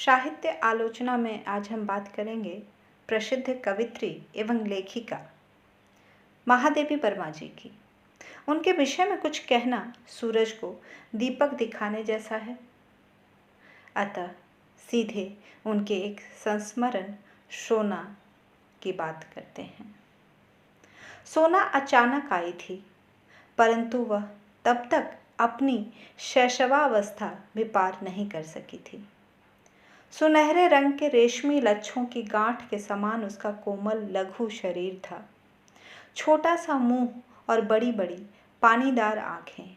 साहित्य आलोचना में आज हम बात करेंगे प्रसिद्ध कवित्री एवं लेखिका महादेवी वर्मा जी की। उनके विषय में कुछ कहना सूरज को दीपक दिखाने जैसा है। अतः सीधे उनके एक संस्मरण सोना की बात करते हैं। सोना अचानक आई थी, परंतु वह तब तक अपनी शैशवावस्था भी पार नहीं कर सकी थी। सुनहरे रंग के रेशमी लच्छों की गांठ के समान उसका कोमल लघु शरीर था। छोटा सा मुंह और बड़ी बड़ी पानीदार आंखें।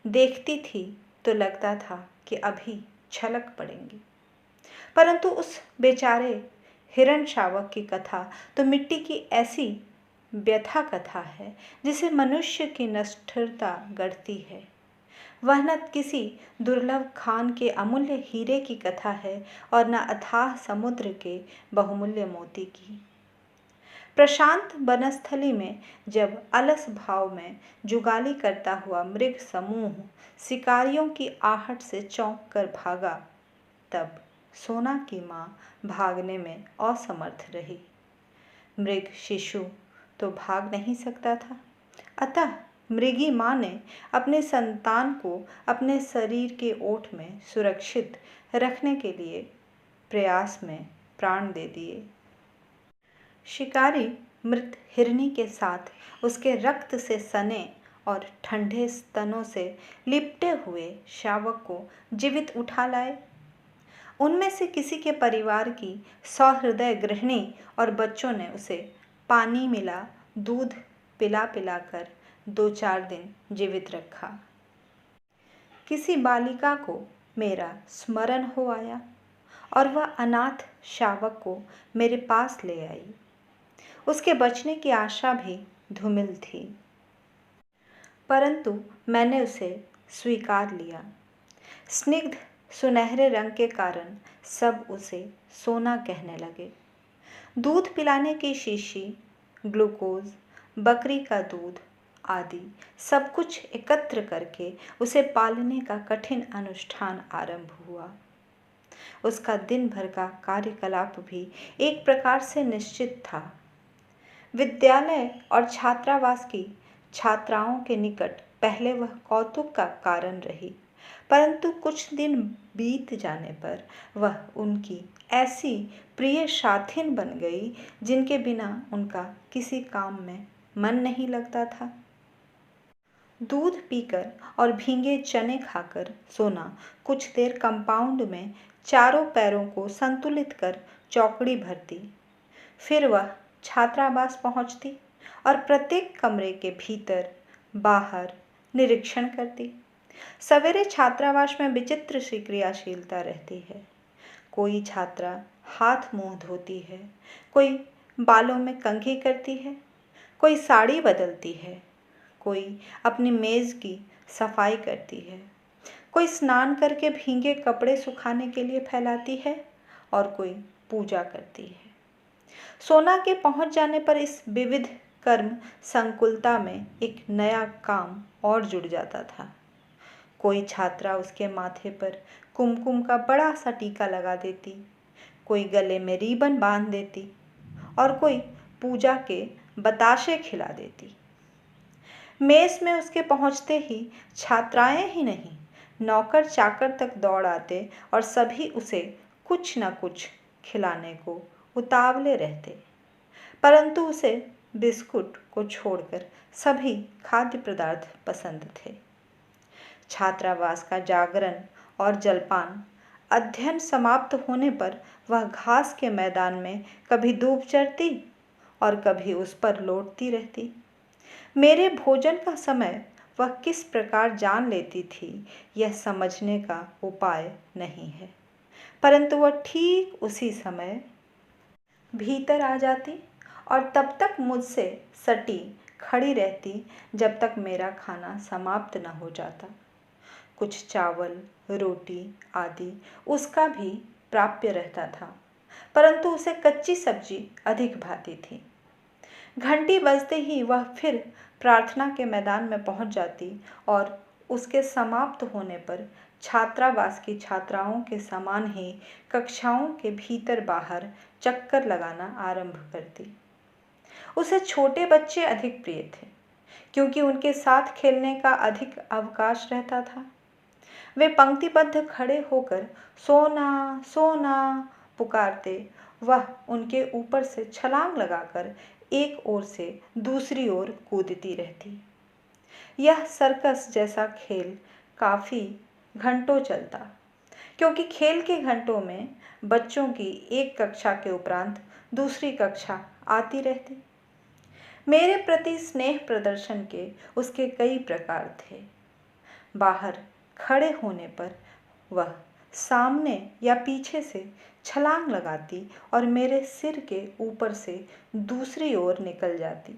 देखती थी तो लगता था कि अभी छलक पड़ेंगी। परंतु उस बेचारे हिरण शावक की कथा तो मिट्टी की ऐसी व्यथा कथा है जिसे मनुष्य की निष्ठुरता गढ़ती है। वह न किसी दुर्लभ खान के अमूल्य हीरे की कथा है और न अथाह समुद्र के बहुमूल्य मोती की। प्रशांत वनस्थली में जब अलस भाव में जुगाली करता हुआ मृग समूह शिकारियों की आहट से चौंक कर भागा, तब सोना की माँ भागने में असमर्थ रही। मृग शिशु तो भाग नहीं सकता था, अतः मृगी माँ ने अपने संतान को अपने शरीर के ओठ में सुरक्षित रखने के लिए प्रयास में प्राण दे दिए। शिकारी मृत हिरनी के साथ उसके रक्त से सने और ठंडे स्तनों से लिपटे हुए शावक को जीवित उठा लाए। उनमें से किसी के परिवार की सहृदय गृहिणी और बच्चों ने उसे पानी मिला दूध पिला पिलाकर 2-4 दिन जीवित रखा। किसी बालिका को मेरा स्मरण हो आया और वह अनाथ शावक को मेरे पास ले आई। उसके बचने की आशा भी धूमिल थी, परंतु मैंने उसे स्वीकार लिया। स्निग्ध सुनहरे रंग के कारण सब उसे सोना कहने लगे। दूध पिलाने की शीशी, ग्लूकोज, बकरी का दूध आदि सब कुछ एकत्र करके उसे पालने का कठिन अनुष्ठान आरंभ हुआ। उसका दिन भर का कार्यकलाप भी एक प्रकार से निश्चित था। विद्यालय और छात्रावास की छात्राओं के निकट पहले वह कौतुक का कारण रही, परंतु कुछ दिन बीत जाने पर वह उनकी ऐसी प्रिय साथिन बन गई जिनके बिना उनका किसी काम में मन नहीं लगता था। दूध पीकर और भीगे चने खाकर सोना कुछ देर कंपाउंड में चारों पैरों को संतुलित कर चौकड़ी भरती। फिर वह छात्रावास पहुंचती और प्रत्येक कमरे के भीतर बाहर निरीक्षण करती। सवेरे छात्रावास में विचित्र सी क्रियाशीलता रहती है। कोई छात्रा हाथ मुंह धोती है, कोई बालों में कंघी करती है, कोई साड़ी बदलती है, कोई अपनी मेज़ की सफाई करती है, कोई स्नान करके भीगे कपड़े सुखाने के लिए फैलाती है और कोई पूजा करती है। सोना के पहुंच जाने पर इस विविध कर्म संकुलता में एक नया काम और जुड़ जाता था। कोई छात्रा उसके माथे पर कुमकुम का बड़ा सा टीका लगा देती, कोई गले में रिबन बांध देती और कोई पूजा के बताशे खिला देती। मेस में उसके पहुंचते ही छात्राएं ही नहीं, नौकर चाकर तक दौड़ आते और सभी उसे कुछ न कुछ खिलाने को उतावले रहते, परंतु उसे बिस्कुट को छोड़कर सभी खाद्य पदार्थ पसंद थे। छात्रावास का जागरण और जलपान, अध्ययन समाप्त होने पर वह घास के मैदान में कभी डूब चढ़ती और कभी उस पर लौटती रहती। मेरे भोजन का समय वह किस प्रकार जान लेती थी, यह समझने का उपाय नहीं है, परंतु वह ठीक उसी समय भीतर आ जाती और तब तक मुझसे सटी खड़ी रहती जब तक मेरा खाना समाप्त न हो जाता। कुछ चावल, रोटी आदि उसका भी प्राप्य रहता था, परंतु उसे कच्ची सब्जी अधिक भाती थी। घंटी बजते ही वह फिर प्रार्थना के मैदान में पहुंच जाती और उसके समाप्त होने पर छात्रावास की छात्राओं के समान ही कक्षाओं के भीतर बाहर चक्कर लगाना आरंभ करती। उसे छोटे बच्चे अधिक प्रिय थे, क्योंकि उनके साथ खेलने का अधिक अवकाश रहता था। वे पंक्तिबद्ध खड़े होकर सोना सोना पुकारते, वह उनके ऊपर से छलांग लगाकर एक ओर से दूसरी ओर कूदती रहती। यह सर्कस जैसा खेल काफ़ी घंटों चलता, क्योंकि खेल के घंटों में बच्चों की एक कक्षा के उपरांत दूसरी कक्षा आती रहती। मेरे प्रति स्नेह प्रदर्शन के उसके कई प्रकार थे। बाहर खड़े होने पर वह सामने या पीछे से छलांग लगाती और मेरे सिर के ऊपर से दूसरी ओर निकल जाती।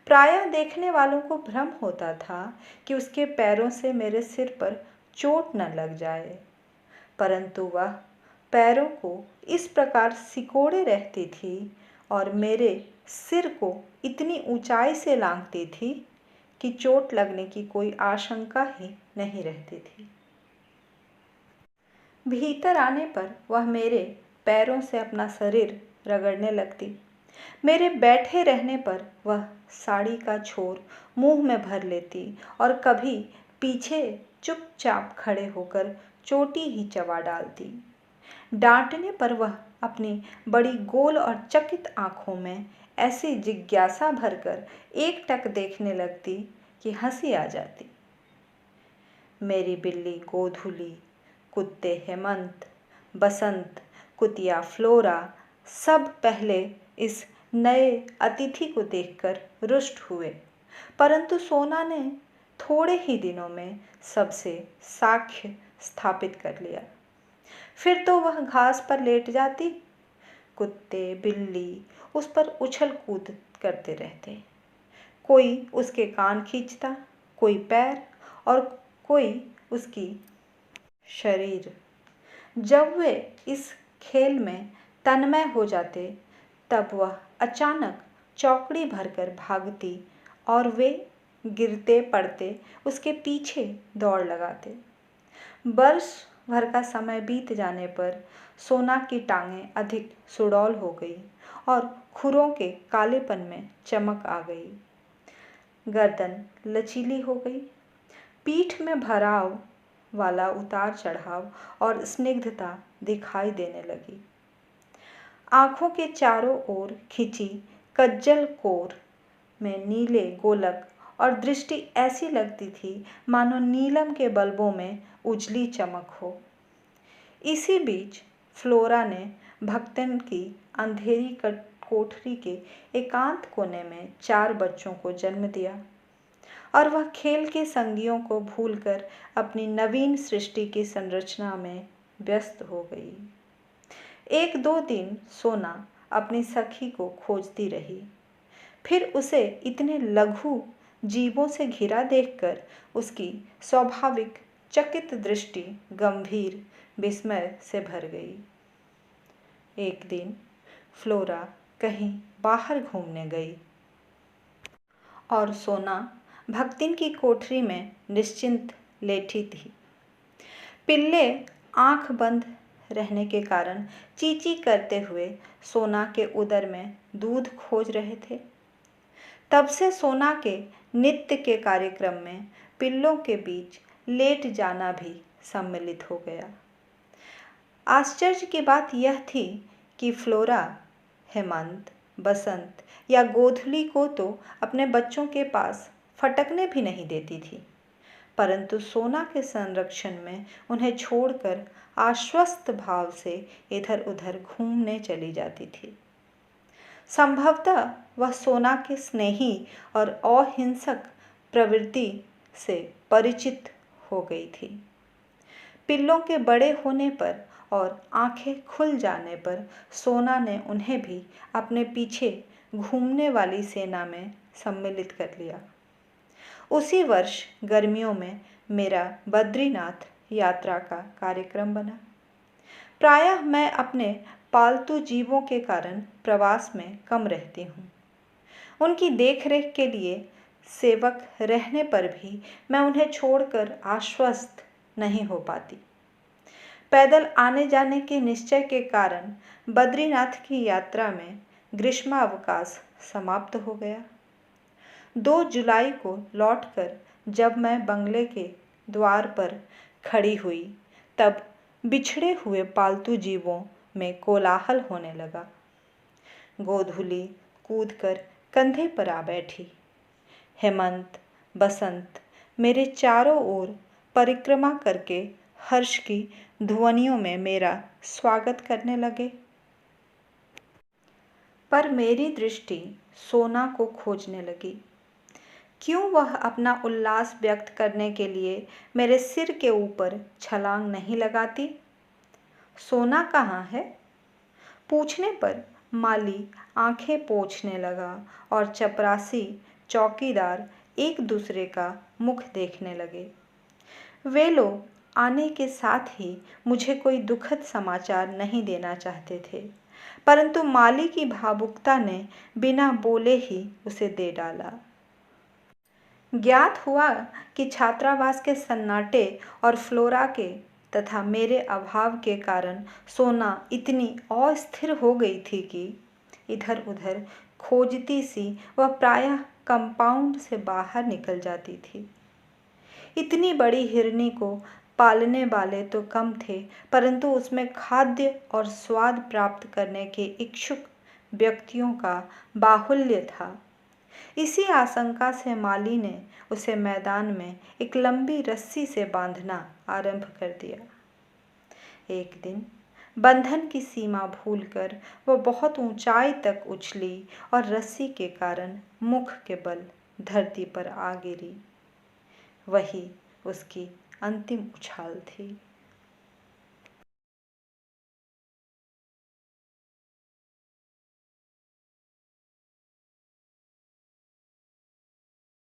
प्रायः देखने वालों को भ्रम होता था कि उसके पैरों से मेरे सिर पर चोट न लग जाए, परंतु वह पैरों को इस प्रकार सिकोड़े रहती थी और मेरे सिर को इतनी ऊंचाई से लांघती थी कि चोट लगने की कोई आशंका ही नहीं रहती थी। भीतर आने पर वह मेरे पैरों से अपना शरीर रगड़ने लगती। मेरे बैठे रहने पर वह साड़ी का छोर मुंह में भर लेती और कभी पीछे चुपचाप खड़े होकर चोटी ही चबा डालती। डांटने पर वह अपनी बड़ी गोल और चकित आंखों में ऐसी जिज्ञासा भरकर एकटक देखने लगती कि हंसी आ जाती। मेरी बिल्ली गोधुली, कुत्ते हेमंत, बसंत, कुतिया फ्लोरा सब पहले इस नए अतिथि को देखकर रुष्ट हुए, परंतु सोना ने थोड़े ही दिनों में सबसे साक्ष्य स्थापित कर लिया। फिर तो वह घास पर लेट जाती, कुत्ते बिल्ली उस पर उछल कूद करते रहते। कोई उसके कान खींचता, कोई पैर और कोई उसकी शरीर। जब वे इस खेल में तन्मय हो जाते, तब वह अचानक चौकड़ी भरकर भागती और वे गिरते पड़ते उसके पीछे दौड़ लगाते। वर्ष भर का समय बीत जाने पर सोना की टांगें अधिक सुडौल हो गई और खुरों के कालेपन में चमक आ गई। गर्दन लचीली हो गई, पीठ में भराव वाला उतार चढ़ाव और स्निग्धता दिखाई देने लगी। आँखों के चारों ओर खिंची कज्जल कोर में नीले गोलक और दृष्टि ऐसी लगती थी मानो नीलम के बल्बों में उजली चमक हो। इसी बीच फ्लोरा ने भक्तन की अंधेरी कोठरी के एकांत कोने में 4 बच्चों को जन्म दिया और वह खेल के संगियों को भूलकर अपनी नवीन सृष्टि की संरचना में व्यस्त हो गई। 1-2 दिन सोना अपनी सखी को खोजती रही। फिर उसे इतने लघु जीवों से घिरा देखकर उसकी स्वाभाविक चकित दृष्टि गंभीर विस्मय से भर गई। एक दिन फ्लोरा कहीं बाहर घूमने गई और सोना भक्तिन की कोठरी में निश्चिंत लेटी थी। पिल्ले आंख बंद रहने के कारण चींची करते हुए सोना के उदर में दूध खोज रहे थे। तब से सोना के नित्य के कार्यक्रम में पिल्लों के बीच लेट जाना भी सम्मिलित हो गया। आश्चर्य की बात यह थी कि फ्लोरा हेमंत, बसंत या गोधुली को तो अपने बच्चों के पास फटकने भी नहीं देती थी, परंतु सोना के संरक्षण में उन्हें छोड़कर आश्वस्त भाव से इधर उधर घूमने चली जाती थी। संभवतः वह सोना के स्नेही और अहिंसक प्रवृत्ति से परिचित हो गई थी। पिल्लों के बड़े होने पर और आंखें खुल जाने पर सोना ने उन्हें भी अपने पीछे घूमने वाली सेना में सम्मिलित कर लिया। उसी वर्ष गर्मियों में मेरा बद्रीनाथ यात्रा का कार्यक्रम बना। प्रायः मैं अपने पालतू जीवों के कारण प्रवास में कम रहती हूँ। उनकी देखरेख के लिए सेवक रहने पर भी मैं उन्हें छोड़कर आश्वस्त नहीं हो पाती। पैदल आने जाने के निश्चय के कारण बद्रीनाथ की यात्रा में ग्रीष्मावकाश समाप्त हो गया। 2 जुलाई को लौटकर जब मैं बंगले के द्वार पर खड़ी हुई, तब बिछड़े हुए पालतू जीवों में कोलाहल होने लगा। गोधूली कूदकर कंधे पर आ बैठी। हेमंत, बसंत मेरे चारों ओर परिक्रमा करके हर्ष की ध्वनियों में मेरा स्वागत करने लगे। पर मेरी दृष्टि सोना को खोजने लगी। क्यों वह अपना उल्लास व्यक्त करने के लिए मेरे सिर के ऊपर छलांग नहीं लगाती? सोना कहाँ है? पूछने पर माली आंखें पोंछने लगा और चपरासी चौकीदार एक दूसरे का मुख देखने लगे। वे लोग आने के साथ ही मुझे कोई दुखद समाचार नहीं देना चाहते थे, परंतु माली की भावुकता ने बिना बोले ही उसे दे डाला। ज्ञात हुआ कि छात्रावास के सन्नाटे और फ्लोरा के तथा मेरे अभाव के कारण सोना इतनी अस्थिर हो गई थी कि इधर उधर खोजती सी वह प्रायः कंपाउंड से बाहर निकल जाती थी। इतनी बड़ी हिरनी को पालने वाले तो कम थे, परंतु उसमें खाद्य और स्वाद प्राप्त करने के इच्छुक व्यक्तियों का बाहुल्य था। इसी आशंका से माली ने उसे मैदान में एक लंबी रस्सी से बांधना आरंभ कर दिया। एक दिन बंधन की सीमा भूलकर वह बहुत ऊंचाई तक उछली और रस्सी के कारण मुख के बल धरती पर आ गिरी। वही उसकी अंतिम उछाल थी।